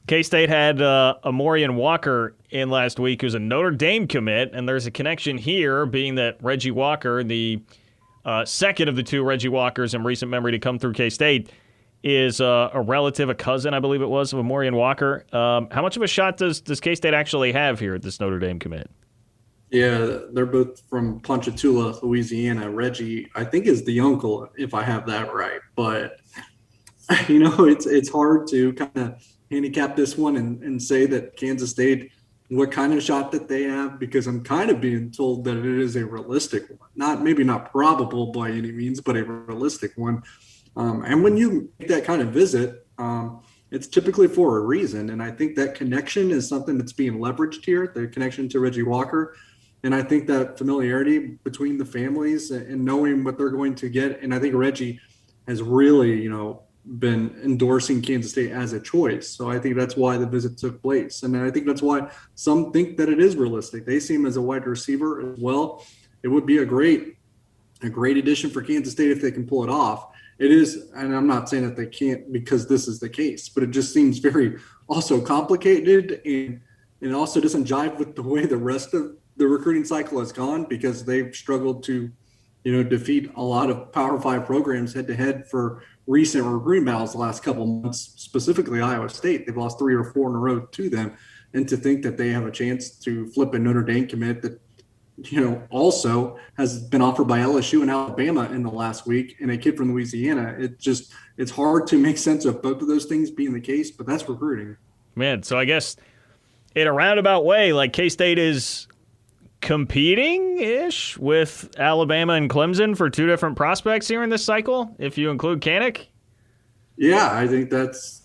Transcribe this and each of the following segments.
K-State had Amorian Walker in last week, who's a Notre Dame commit, and there's a connection here, being that Reggie Walker, the second of the two Reggie Walkers in recent memory to come through K-State, is a relative, a cousin, I believe it was, of Amorian Walker. How much of a shot does K-State actually have here at this Notre Dame commit? Yeah, they're both from Ponchatoula, Louisiana. Reggie, I think, is the uncle, if I have that right. But, it's hard to kind of handicap this one and say that Kansas State, what kind of shot that they have, because I'm kind of being told that it is a realistic one. Maybe not probable by any means, but a realistic one. And when you make that kind of visit, it's typically for a reason. And I think that connection is something that's being leveraged here, the connection to Reggie Walker. And I think that familiarity between the families and knowing what they're going to get. And I think Reggie has really, been endorsing Kansas State as a choice. So I think that's why the visit took place. And I think that's why some think that it is realistic. They see him as a wide receiver as well. It would be a great addition for Kansas State if they can pull it off. It is, and I'm not saying that they can't because this is the case, but it just seems very also complicated, and it also doesn't jive with the way the rest of the recruiting cycle has gone, because they've struggled to, defeat a lot of Power 5 programs head to head for recent recruiting battles the last couple of months, specifically Iowa State. They've lost 3 or 4 in a row to them. And to think that they have a chance to flip a Notre Dame commit that, also has been offered by LSU and Alabama in the last week, and a kid from Louisiana, it's hard to make sense of both of those things being the case, but that's recruiting. Man, so I guess in a roundabout way, like, K-State is competing-ish with Alabama and Clemson for 2 different prospects here in this cycle, if you include Kanik? Yeah, I think that's,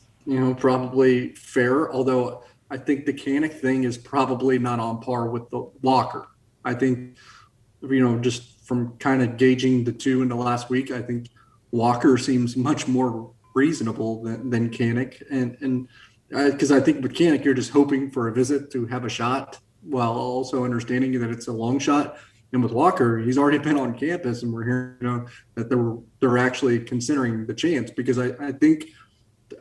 probably fair, although I think the Kanik thing is probably not on par with the Walker. I think, just from kind of gauging the two in the last week, I think Walker seems much more reasonable than Kanik. And because I think with Kanik, you're just hoping for a visit to have a shot, while also understanding that it's a long shot. And with Walker, he's already been on campus, and we're hearing that they're actually considering the chance, because I think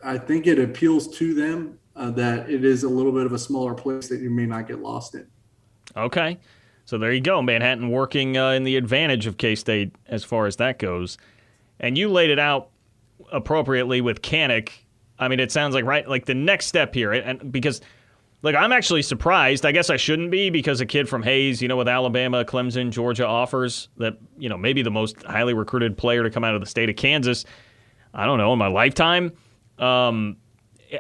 it appeals to them that it is a little bit of a smaller place that you may not get lost in. Okay. So there you go, Manhattan working in the advantage of K-State as far as that goes. And you laid it out appropriately with Kanik. I mean, it sounds like the next step here, and because – I'm actually surprised. I guess I shouldn't be, because a kid from Hayes, with Alabama, Clemson, Georgia offers that, maybe the most highly recruited player to come out of the state of Kansas, I don't know, in my lifetime. I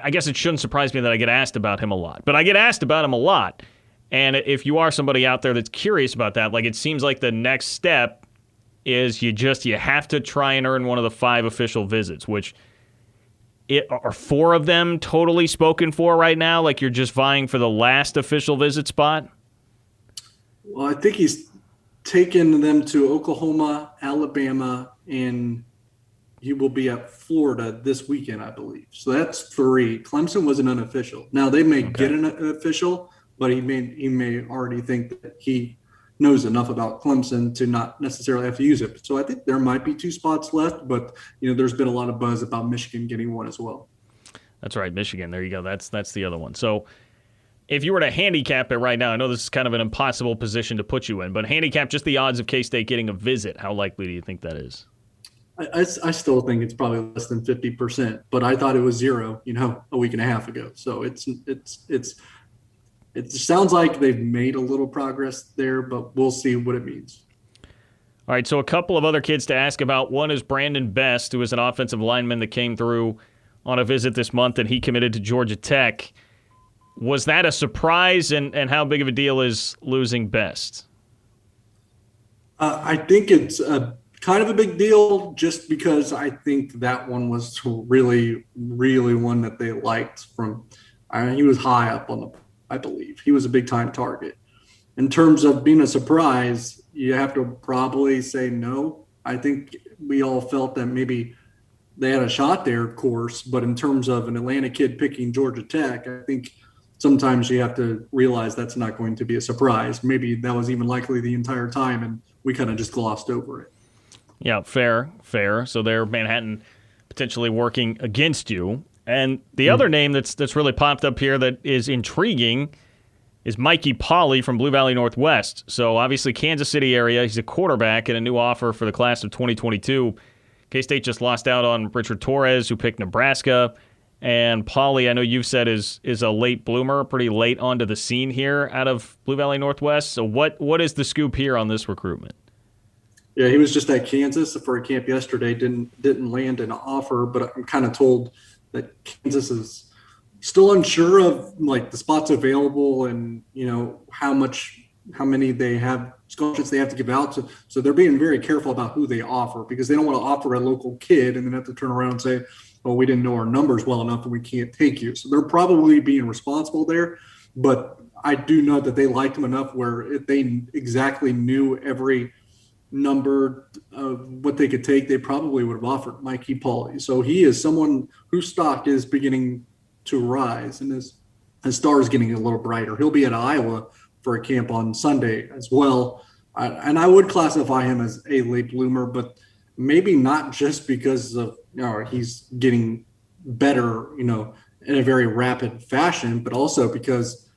guess it shouldn't surprise me that I get asked about him a lot. But I get asked about him a lot. And if you are somebody out there that's curious about that, it seems like the next step is you have to try and earn one of the 5 official visits, which are 4 of them totally spoken for right now? Like, you're just vying for the last official visit spot? Well, I think he's taken them to Oklahoma, Alabama, and he will be at Florida this weekend, I believe. So that's 3. Clemson was an unofficial. Now, they may get an official, but he may already think that he knows enough about Clemson to not necessarily have to use it. So I think there might be 2 spots left, but there's been a lot of buzz about Michigan getting one as well. That's right, Michigan. There you go. That's the other one. So if you were to handicap it right now, I know this is kind of an impossible position to put you in, but handicap just the odds of K-State getting a visit. How likely do you think that is? I still think it's probably less than 50%, but I thought it was 0, a week and a half ago. So it sounds like they've made a little progress there, but we'll see what it means. All right, so a couple of other kids to ask about. One is Brandon Best, who is an offensive lineman that came through on a visit this month, and he committed to Georgia Tech. Was that a surprise, and how big of a deal is losing Best? I think it's kind of a big deal, just because I think that one was really, really one that they liked from he was high up on the – I believe. He was a big-time target. In terms of being a surprise, you have to probably say no. I think we all felt that maybe they had a shot there, of course, but in terms of an Atlanta kid picking Georgia Tech, I think sometimes you have to realize that's not going to be a surprise. Maybe that was even likely the entire time, and we kind of just glossed over it. Yeah, fair. So there, Manhattan potentially working against you. And the other name that's really popped up here that is intriguing is Mikey Polly from Blue Valley Northwest. So obviously Kansas City area. He's a quarterback and a new offer for the class of 2022. K-State just lost out on Richard Torres, who picked Nebraska. And Polly, I know you've said is a late bloomer, pretty late onto the scene here out of Blue Valley Northwest. So what is the scoop here on this recruitment? Yeah, he was just at Kansas for a camp yesterday. Didn't land an offer, but I'm kind of told that Kansas is still unsure of like the spots available and how many they have scholarships they have to give out. So they're being very careful about who they offer because they don't want to offer a local kid and then have to turn around and say, well, we didn't know our numbers well enough and we can't take you. So they're probably being responsible there. But I do know that they liked him enough where if they exactly knew every number of what they could take, they probably would have offered Mikey Pauly. So he is someone whose stock is beginning to rise and his star is getting a little brighter. He'll be at Iowa for a camp on Sunday as well. And I would classify him as a late bloomer, but maybe not just because of he's getting better, in a very rapid fashion, but also because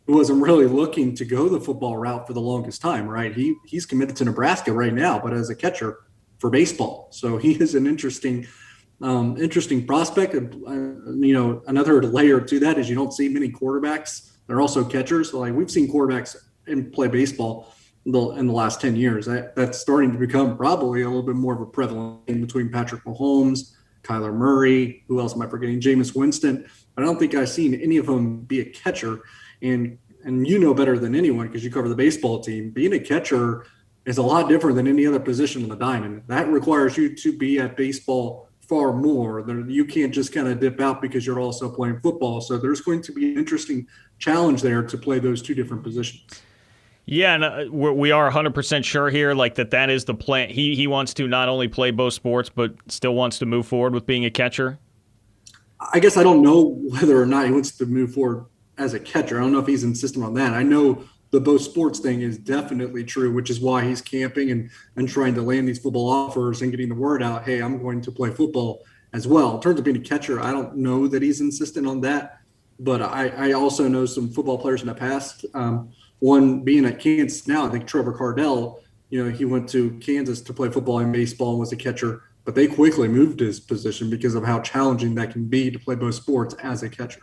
he wasn't really looking to go the football route for the longest time, right? He's committed to Nebraska right now, but as a catcher for baseball. So he is an interesting prospect. Another layer to that is you don't see many quarterbacks. They're also catchers. So like we've seen quarterbacks play baseball in the last 10 years. That's starting to become probably a little bit more of a prevalent thing between Patrick Mahomes, Kyler Murray, who else am I forgetting? Jameis Winston. I don't think I've seen any of them be a catcher. And you know better than anyone because you cover the baseball team. Being a catcher is a lot different than any other position on the diamond. That requires you to be at baseball far more. You can't just kind of dip out because you're also playing football. So there's going to be an interesting challenge there to play those two different positions. Yeah, and we are 100% sure here, like that is the plan. He wants to not only play both sports, but still wants to move forward with being a catcher. I guess I don't know whether or not he wants to move forward as a catcher. I don't know if he's insistent on that. I know the both sports thing is definitely true, which is why he's camping and trying to land these football offers and getting the word out, hey, I'm going to play football as well. In terms of being a catcher, I don't know that he's insistent on that, but I also know some football players in the past. One being at Kansas now, I think Trevor Cardell, he went to Kansas to play football and baseball and was a catcher, but they quickly moved his position because of how challenging that can be to play both sports as a catcher.